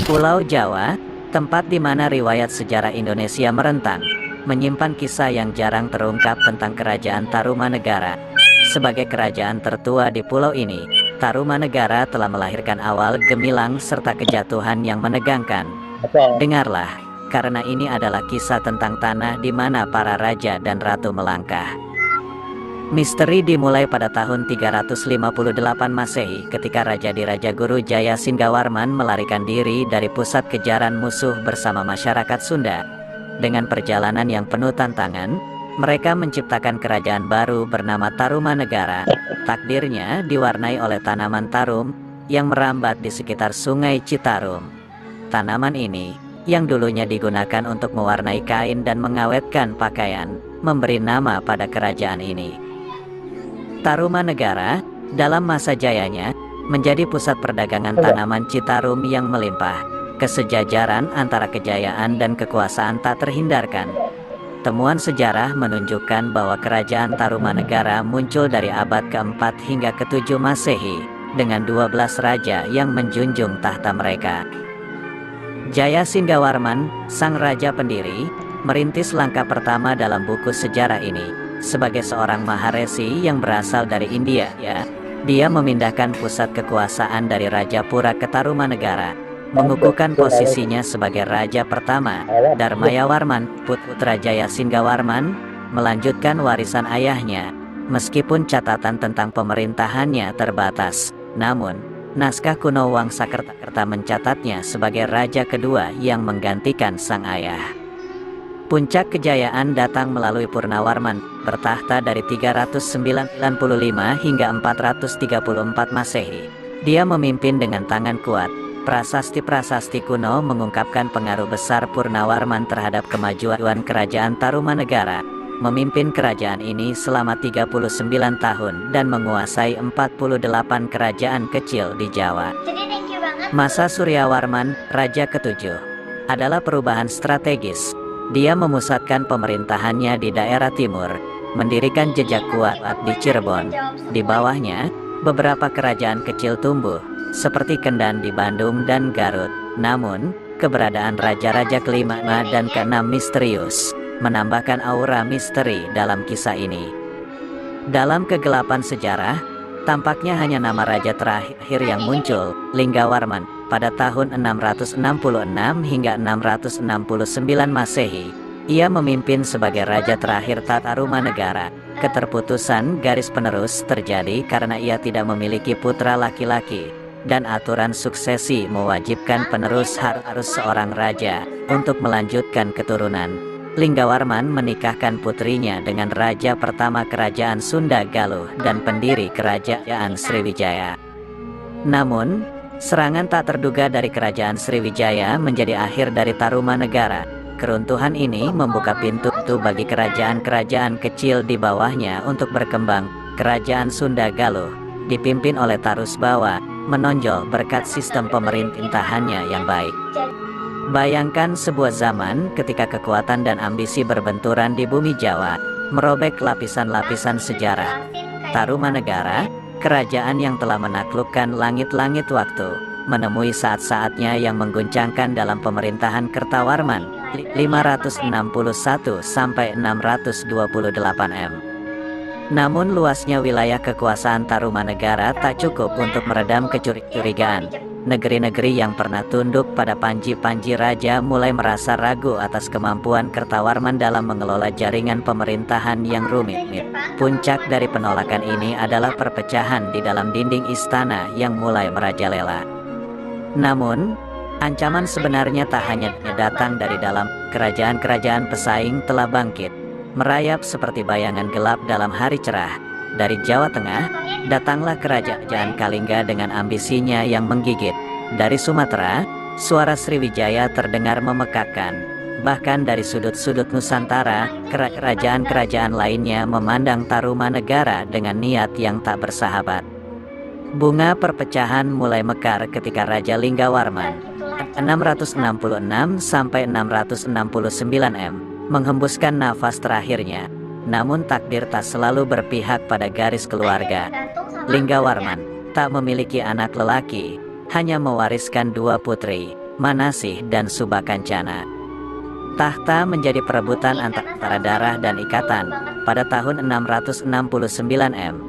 Pulau Jawa, tempat di mana riwayat sejarah Indonesia merentang, menyimpan kisah yang jarang terungkap tentang Kerajaan Tarumanegara. Sebagai kerajaan tertua di pulau ini, Tarumanegara telah melahirkan awal gemilang serta kejatuhan yang menegangkan. Dengarlah, karena ini adalah kisah tentang tanah di mana para raja dan ratu melangkah. Misteri dimulai pada tahun 358 Masehi ketika Raja Diraja Guru Jaya Singgawarman melarikan diri dari pusat kejaran musuh bersama masyarakat Sunda. Dengan perjalanan yang penuh tantangan, mereka menciptakan kerajaan baru bernama Tarumanegara. Takdirnya diwarnai oleh tanaman tarum yang merambat di sekitar Sungai Citarum. Tanaman ini, yang dulunya digunakan untuk mewarnai kain dan mengawetkan pakaian, memberi nama pada kerajaan ini. Tarumanegara, dalam masa jayanya, menjadi pusat perdagangan tanaman Citarum yang melimpah. Kesejajaran antara kejayaan dan kekuasaan tak terhindarkan. Temuan sejarah menunjukkan bahwa kerajaan Tarumanegara muncul dari abad ke-4 hingga ke-7 Masehi, dengan 12 raja yang menjunjung tahta mereka. Jaya Singgawarman, sang raja pendiri, merintis langkah pertama dalam buku sejarah ini. Sebagai seorang maharesi yang berasal dari India, dia memindahkan pusat kekuasaan dari Rajapura ke Tarumanegara, mengukuhkan posisinya sebagai raja pertama. Darmayawarman, putra Jaya Singgawarman, melanjutkan warisan ayahnya, meskipun catatan tentang pemerintahannya terbatas. Namun, naskah kuno Wangsakerta mencatatnya sebagai raja kedua yang menggantikan sang ayah. Puncak kejayaan datang melalui Purnawarman, bertahta dari 395 hingga 434 Masehi. Dia memimpin dengan tangan kuat. Prasasti-prasasti kuno mengungkapkan pengaruh besar Purnawarman terhadap kemajuan kerajaan Tarumanegara. Memimpin kerajaan ini selama 39 tahun dan menguasai 48 kerajaan kecil di Jawa. Masa Suryawarman, Raja ke-7, adalah perubahan strategis. Dia memusatkan pemerintahannya di daerah timur, mendirikan jejak kuat di Cirebon. Di bawahnya, beberapa kerajaan kecil tumbuh, seperti Kendan di Bandung dan Garut. Namun, keberadaan raja-raja kelima dan keenam misterius, menambahkan aura misteri dalam kisah ini. Dalam kegelapan sejarah, tampaknya hanya nama raja terakhir yang muncul, Linggawarman, pada tahun 666 hingga 669 Masehi. Ia memimpin sebagai raja terakhir Tarumanegara. Keterputusan garis penerus terjadi karena ia tidak memiliki putra laki-laki, dan aturan suksesi mewajibkan penerus harus seorang raja untuk melanjutkan keturunan. Linggawarman menikahkan putrinya dengan raja pertama kerajaan Sunda Galuh dan pendiri kerajaan Sriwijaya. Namun, serangan tak terduga dari kerajaan Sriwijaya menjadi akhir dari Tarumanegara. Keruntuhan ini membuka pintu bagi kerajaan-kerajaan kecil di bawahnya untuk berkembang. Kerajaan Sunda Galuh, dipimpin oleh Tarusbawa, menonjol berkat sistem pemerintahannya yang baik. Bayangkan sebuah zaman ketika kekuatan dan ambisi berbenturan di bumi Jawa, merobek lapisan-lapisan sejarah. Tarumanegara, kerajaan yang telah menaklukkan langit-langit waktu, menemui saat-saatnya yang mengguncangkan dalam pemerintahan Kertawarman, 561 sampai 628 M. Namun luasnya wilayah kekuasaan Tarumanegara tak cukup untuk meredam kecurigaan. Negeri-negeri yang pernah tunduk pada panji-panji raja mulai merasa ragu atas kemampuan Kertawarman dalam mengelola jaringan pemerintahan yang rumit. Puncak dari penolakan ini adalah perpecahan di dalam dinding istana yang mulai merajalela. Namun, ancaman sebenarnya tak hanya datang dari dalam. Kerajaan-kerajaan pesaing telah bangkit, merayap seperti bayangan gelap dalam hari cerah. Dari Jawa Tengah, datanglah kerajaan Kalingga dengan ambisinya yang menggigit. Dari Sumatera, suara Sriwijaya terdengar memekakkan. Bahkan dari sudut-sudut Nusantara, kerajaan-kerajaan lainnya memandang Tarumanegara dengan niat yang tak bersahabat. Bunga perpecahan mulai mekar ketika Raja Linggawarman, 666 sampai 669 M, menghembuskan nafas terakhirnya. Namun takdir tak selalu berpihak pada garis keluarga. Linggawarman tak memiliki anak lelaki, hanya mewariskan 2 putri. Manasih, dan Subakancana. Tahta menjadi perebutan antara Darah dan Ikatan. Pada tahun 669 M,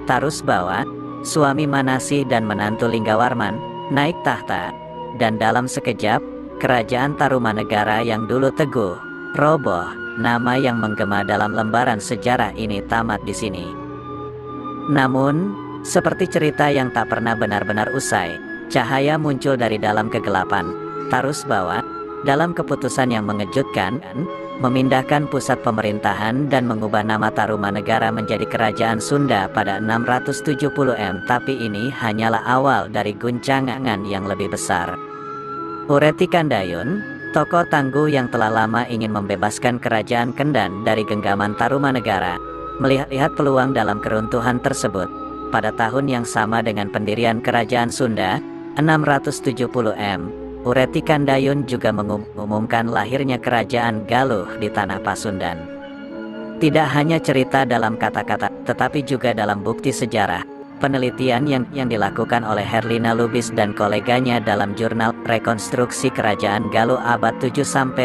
Tarusbawa, suami Manasih dan menantu Linggawarman, naik tahta, dan dalam sekejap, kerajaan Tarumanegara yang dulu teguh, roboh. Nama yang menggema dalam lembaran sejarah ini tamat di sini. Namun, seperti cerita yang tak pernah benar-benar usai, cahaya muncul dari dalam kegelapan. Tarusbawa, dalam keputusan yang mengejutkan, memindahkan pusat pemerintahan dan mengubah nama Tarumanegara menjadi Kerajaan Sunda pada 670 M. Tapi ini hanyalah awal dari guncangan yang lebih besar. Ureti Kandayun, tokoh tangguh yang telah lama ingin membebaskan Kerajaan Kendan dari genggaman Tarumanegara, melihat peluang dalam keruntuhan tersebut. Pada tahun yang sama dengan pendirian Kerajaan Sunda, 670 M, Ureti Kandayun juga mengumumkan lahirnya Kerajaan Galuh di tanah Pasundan. Tidak hanya cerita dalam kata-kata, tetapi juga dalam bukti sejarah. Penelitian yang dilakukan oleh Herlina Lubis dan koleganya dalam jurnal Rekonstruksi Kerajaan Galuh abad 7-15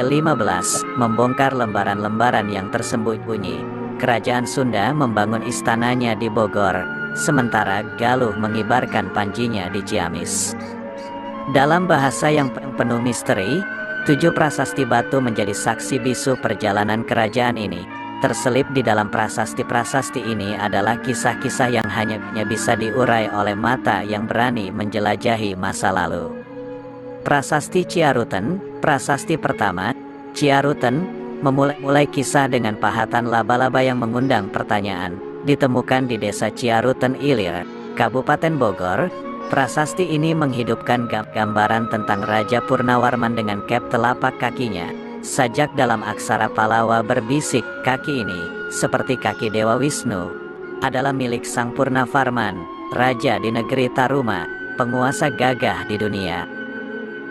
membongkar lembaran-lembaran yang tersembunyi. Kerajaan Sunda membangun istananya di Bogor, sementara Galuh mengibarkan panjinya di Ciamis. Dalam bahasa yang penuh misteri, 7 prasasti batu menjadi saksi bisu perjalanan kerajaan ini. Terselip di dalam prasasti-prasasti ini adalah kisah-kisah yang hanya bisa diurai oleh mata yang berani menjelajahi masa lalu. Prasasti Ciaruten, prasasti pertama, Ciaruten, memulai kisah dengan pahatan laba-laba yang mengundang pertanyaan. Ditemukan di desa Ciaruten Ilir, Kabupaten Bogor. Prasasti ini menghidupkan gambaran tentang Raja Purnawarman dengan kep telapak kakinya. Sajak dalam aksara Palawa berbisik, kaki ini, seperti kaki Dewa Wisnu, adalah milik Sang Purnavarman, Raja di negeri Taruma, penguasa gagah di dunia.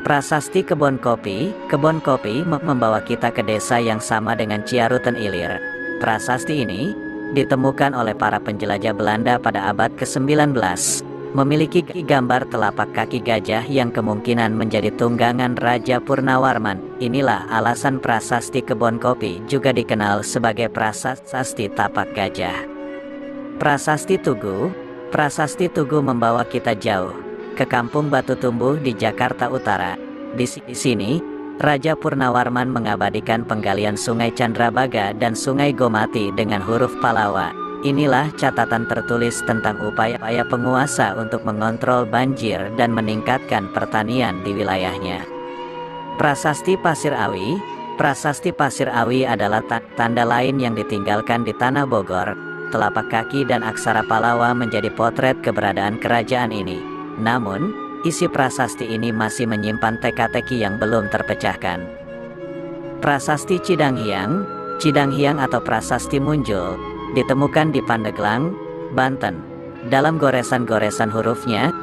Prasasti Kebon Kopi membawa kita ke desa yang sama dengan Ciaruten Ilir. Prasasti ini ditemukan oleh para penjelajah Belanda pada abad ke-19. Memiliki gambar telapak kaki gajah yang kemungkinan menjadi tunggangan Raja Purnawarman. Inilah alasan prasasti Kebon Kopi juga dikenal sebagai prasasti tapak gajah. Prasasti Tugu membawa kita jauh ke Kampung Batu Tumbuh di Jakarta Utara. Di sini, Raja Purnawarman mengabadikan penggalian Sungai Candrabaga dan Sungai Gomati dengan huruf Palawa. Inilah catatan tertulis tentang upaya penguasa untuk mengontrol banjir dan meningkatkan pertanian di wilayahnya. Prasasti Pasir Awi adalah tanda lain yang ditinggalkan di tanah Bogor. Telapak kaki dan aksara Palawa menjadi potret keberadaan kerajaan ini. Namun, isi prasasti ini masih menyimpan teka-teki yang belum terpecahkan. Prasasti Cidanghiang atau Prasasti Munjul ditemukan di Pandeglang, Banten. Dalam goresan-goresan hurufnya,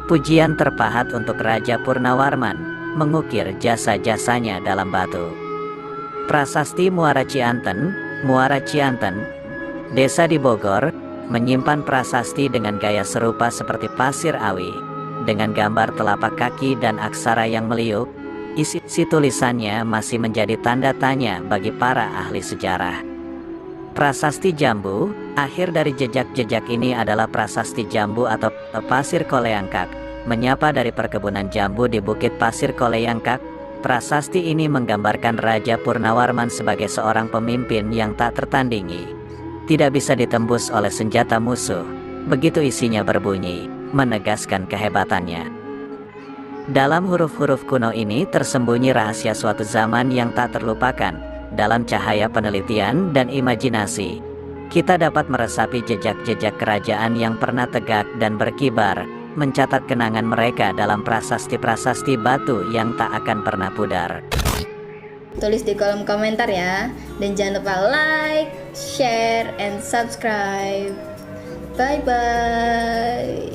pujian terpahat untuk Raja Purnawarman, mengukir jasa-jasanya dalam batu. Prasasti Muara Cianten, desa di Bogor, menyimpan prasasti dengan gaya serupa seperti Pasir Awi, dengan gambar telapak kaki dan aksara yang meliuk. Isi tulisannya masih menjadi tanda tanya bagi para ahli sejarah. Prasasti Jambu, akhir dari jejak-jejak ini adalah Prasasti Jambu atau Pasir Koleyangkak, menyapa dari perkebunan jambu di Bukit Pasir Koleyangkak. Prasasti ini menggambarkan Raja Purnawarman sebagai seorang pemimpin yang tak tertandingi, tidak bisa ditembus oleh senjata musuh. Begitu isinya berbunyi, menegaskan kehebatannya. Dalam huruf-huruf kuno ini tersembunyi rahasia suatu zaman yang tak terlupakan. Dalam cahaya penelitian dan imajinasi, kita dapat meresapi jejak-jejak kerajaan yang pernah tegak dan berkibar, mencatat kenangan mereka dalam prasasti-prasasti batu yang tak akan pernah pudar. Tulis di kolom komentar ya, dan jangan lupa like, share, and subscribe. Bye-bye.